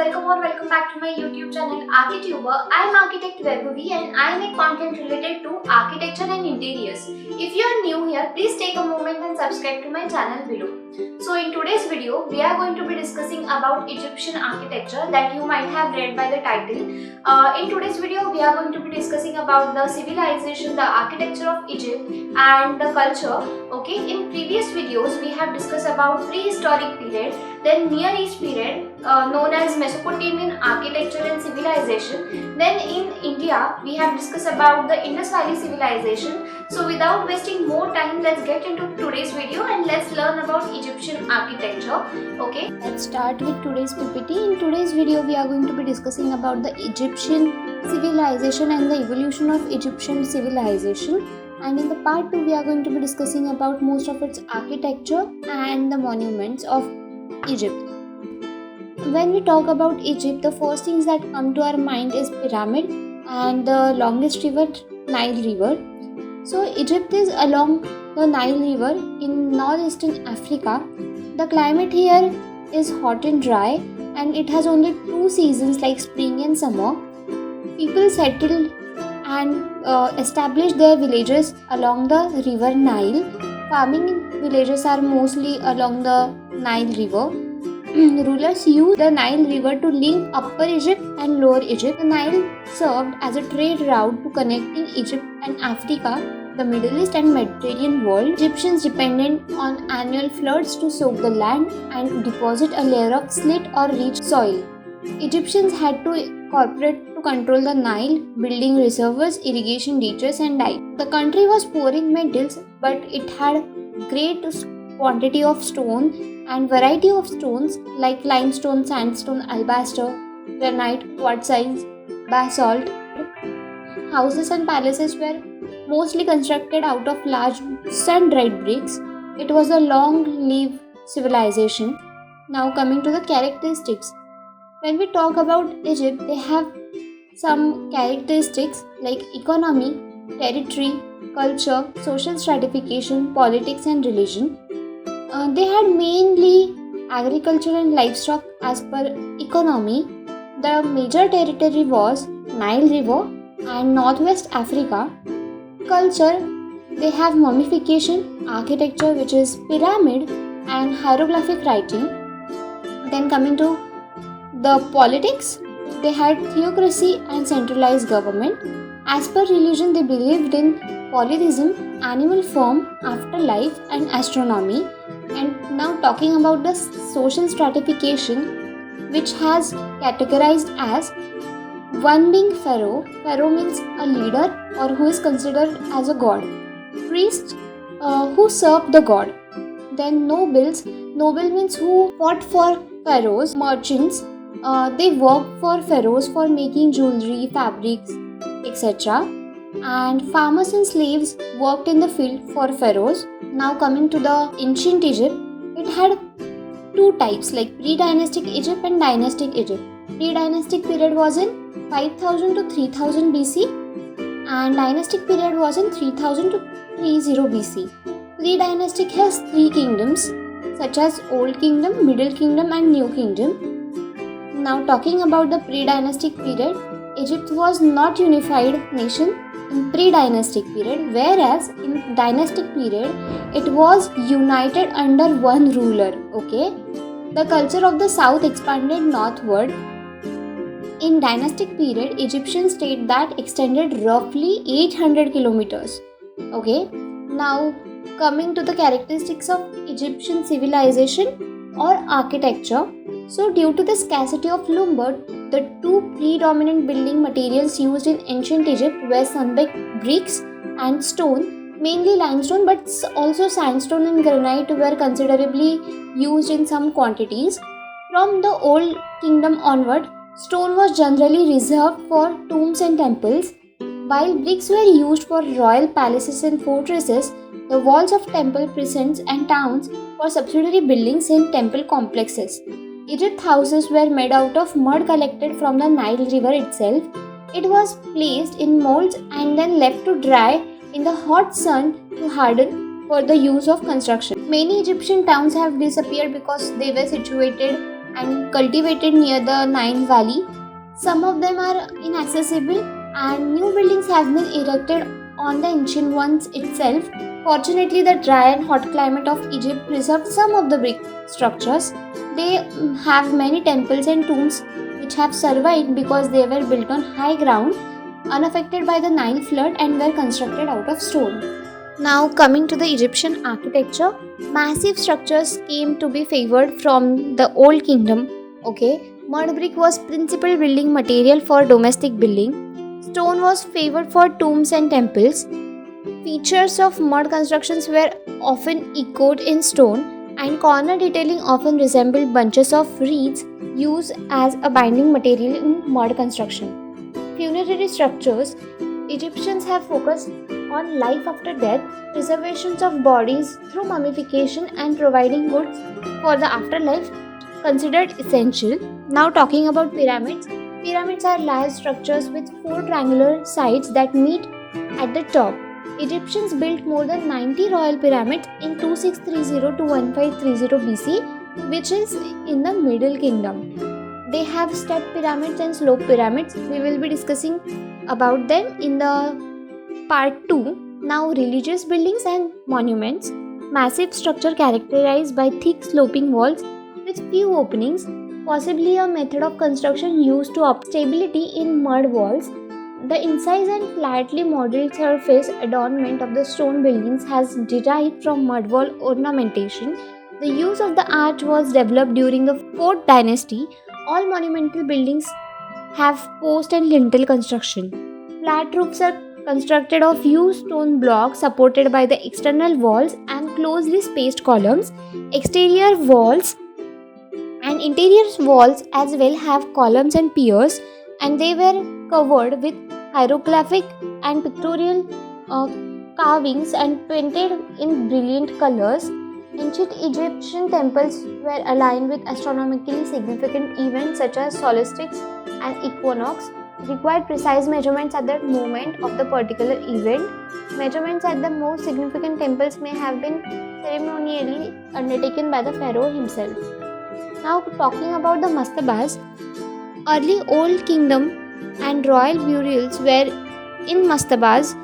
welcome back to my YouTube channel Archituber. I am architect Vaibhavi and I make content related to architecture and interiors. If you are new here, please take a moment and subscribe to my channel below. So in today's video, we are going to be discussing about Egyptian architecture that you might have read by the title. In today's video, we are going to be discussing about the civilization, the architecture of Egypt and the culture. Okay, in previous videos, we have discussed about prehistoric period, then Near East period known as Mesopotamian architecture and civilization. Then in India, we have discussed about the Indus Valley civilization. So without wasting more time, let's get into today's video and let's learn about Egyptian architecture. Okay, let's start with today's PPT. In today's video, we are going to be discussing about the Egyptian civilization and the evolution of Egyptian civilization. And in the part 2, we are going to be discussing about most of its architecture and the monuments of Egypt. When we talk about Egypt, the first things that come to our mind is pyramid and the longest river, Nile River. So Egypt is along the Nile River in northeastern Africa. The climate here is hot and dry and it has only two seasons like spring and summer. People settled and established their villages along the river Nile. Farming villages are mostly along the Nile River. Rulers used the Nile River to link Upper Egypt and Lower Egypt. The Nile served as a trade route to connecting Egypt and Africa, the Middle East and Mediterranean world. Egyptians depended on annual floods to soak the land and deposit a layer of slate or rich soil. Egyptians had to cooperate to control the Nile, building reservoirs, irrigation ditches and dikes. The country was poor in metals, but it had great quantity of stone and variety of stones like limestone, sandstone, alabaster, granite, quartzite, basalt. Houses and palaces were mostly constructed out of large sun-dried bricks. It was a long-lived civilization. Now coming to the characteristics. When we talk about Egypt, they have some characteristics like economy, territory, culture, social stratification, politics and religion. They had mainly agriculture and livestock as per economy. The major territory was Nile River and Northwest Africa. Culture, they have mummification, architecture which is pyramid and hieroglyphic writing. Then coming to the politics, they had theocracy and centralized government. As per religion, they believed in polytheism, animal form, afterlife and astronomy. And now talking about the social stratification, which has categorized as one being pharaoh. Pharaoh means a leader or who is considered as a god. Priests who serve the god. Then nobles. Noble means who fought for pharaohs. Merchants. They worked for pharaohs for making jewelry, fabrics, etc. And farmers and slaves worked in the field for pharaohs. Now coming to the ancient Egypt, it had two types like pre-dynastic Egypt and dynastic Egypt. Pre-dynastic period was in 5000 to 3000 BC and dynastic period was in 3000 to 30 BC. Pre-dynastic has three kingdoms such as Old Kingdom, Middle Kingdom and New Kingdom. Now talking about the pre-dynastic period, Egypt was not unified nation in pre-dynastic period, whereas in dynastic period it was united under one ruler. Okay, the culture of the south expanded northward. In dynastic period, Egyptian state that extended roughly 800 kilometers. Okay, now coming to the characteristics of Egyptian civilization or architecture. So due to the scarcity of lumber, the two predominant building materials used in ancient Egypt were sunbaked bricks and stone, mainly limestone, but also sandstone and granite were considerably used in some quantities. From the Old Kingdom onward, stone was generally reserved for tombs and temples, while bricks were used for royal palaces and fortresses, the walls of temple precincts and towns for subsidiary buildings and temple complexes. Egypt houses were made out of mud collected from the Nile River itself. It was placed in molds and then left to dry in the hot sun to harden for the use of construction. Many Egyptian towns have disappeared because they were situated and cultivated near the Nile Valley. Some of them are inaccessible, and new buildings have been erected on the ancient ones itself. Fortunately, the dry and hot climate of Egypt preserved some of the brick structures. They have many temples and tombs which have survived because they were built on high ground, unaffected by the Nile flood, and were constructed out of stone. Now, coming to the Egyptian architecture, massive structures came to be favored from the Old Kingdom. Okay, mud brick was principal building material for domestic building. Stone was favored for tombs and temples. Features of mud constructions were often echoed in stone, and corner detailing often resembled bunches of reeds used as a binding material in mud construction. Funerary structures, Egyptians have focused on life after death, preservations of bodies through mummification, and providing goods for the afterlife considered essential. Now, talking about pyramids. Pyramids are large structures with four triangular sides that meet at the top. Egyptians built more than 90 royal pyramids in 2630 to 1530 BC, which is in the Middle Kingdom. They have step pyramids and slope pyramids. We will be discussing about them in the part 2. Now, religious buildings and monuments. Massive structure characterized by thick sloping walls with few openings, possibly a method of construction used to up stability in mud walls. The incise and flatly modeled surface adornment of the stone buildings has derived from mud wall ornamentation. The use of the arch was developed during the 4th dynasty. All monumental buildings have post and lintel construction. Flat roofs are constructed of few stone blocks supported by the external walls and closely spaced columns. Exterior walls and interior walls as well have columns and piers, and they were covered with hieroglyphic and pictorial carvings and painted in brilliant colors. Ancient Egyptian temples were aligned with astronomically significant events such as solstices and equinox, required precise measurements at the moment of the particular event. Measurements at the most significant temples may have been ceremonially undertaken by the pharaoh himself. Now, talking about the mastabas, early Old Kingdom and royal burials were in mastabas,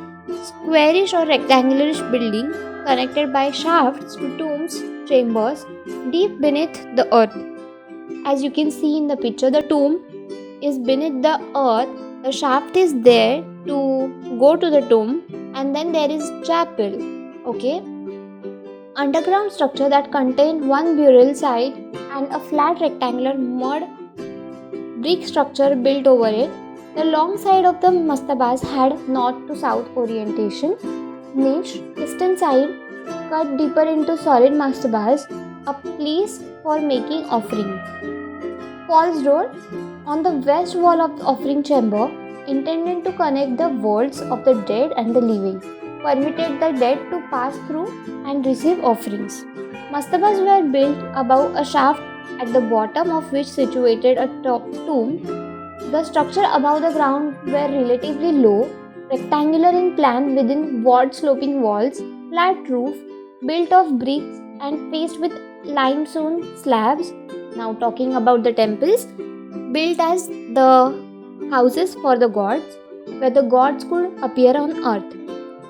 squarish or rectangularish building connected by shafts to tombs, chambers deep beneath the earth. As you can see in the picture, the tomb is beneath the earth, the shaft is there to go to the tomb, and then there is chapel. Okay, underground structure that contained one burial site and a flat rectangular mud brick structure built over it. The long side of the mastabas had north to south orientation. Niche, eastern side, cut deeper into solid mastabas, a place for making offering. False door on the west wall of the offering chamber, intended to connect the worlds of the dead and the living, permitted the dead to pass through and receive offerings. Mastabas were built above a shaft at the bottom of which situated a tomb. The structure above the ground were relatively low, rectangular in plan within broad sloping walls, flat roof, built of bricks and faced with limestone slabs. Now, talking about the temples, built as the houses for the gods, where the gods could appear on earth.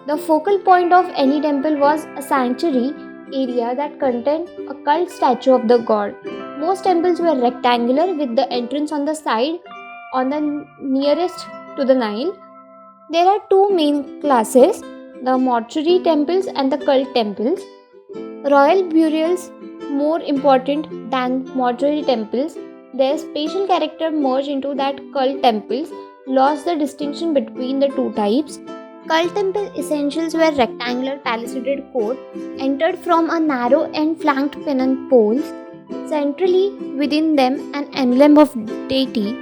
The focal point of any temple was a sanctuary area that contained a cult statue of the god. Most temples were rectangular with the entrance on the side on the nearest to the Nile. There are two main classes, the mortuary temples and the cult temples. Royal burials, more important than mortuary temples, their spatial character merged into that cult temples, lost the distinction between the two types. Cult temple essentials were rectangular palisaded court, entered from a narrow and flanked pennant poles. Centrally within them an emblem of deity,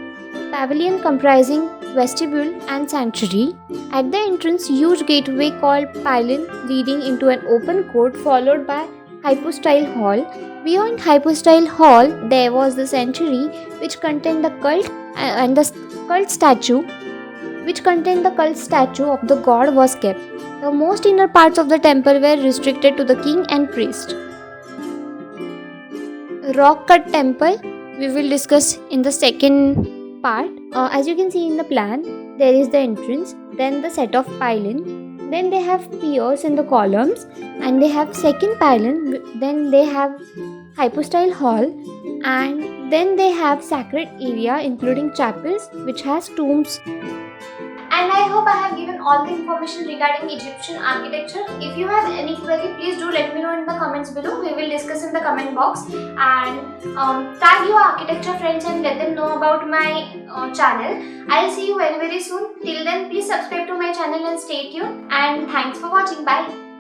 pavilion comprising vestibule and sanctuary. At the entrance, huge gateway called pylon leading into an open court followed by hypostyle hall. Beyond hypostyle hall, there was the sanctuary which contained the cult and the cult statue of the god was kept. The most inner parts of the temple were restricted to the king and priest. Rock cut temple, we will discuss in the second part. As you can see in the plan, there is the entrance, then the set of pylon, then they have piers in the columns, and they have second pylon, then they have hypostyle hall, and then they have sacred area including chapels which has tombs. And I hope I have given all the information regarding Egyptian architecture. If you have any query, please do let me know in the comments below. We will discuss in the comment box. And tag your architecture friends and let them know about my channel. I'll see you very soon. Till then, please subscribe to my channel and stay tuned. And thanks for watching. Bye.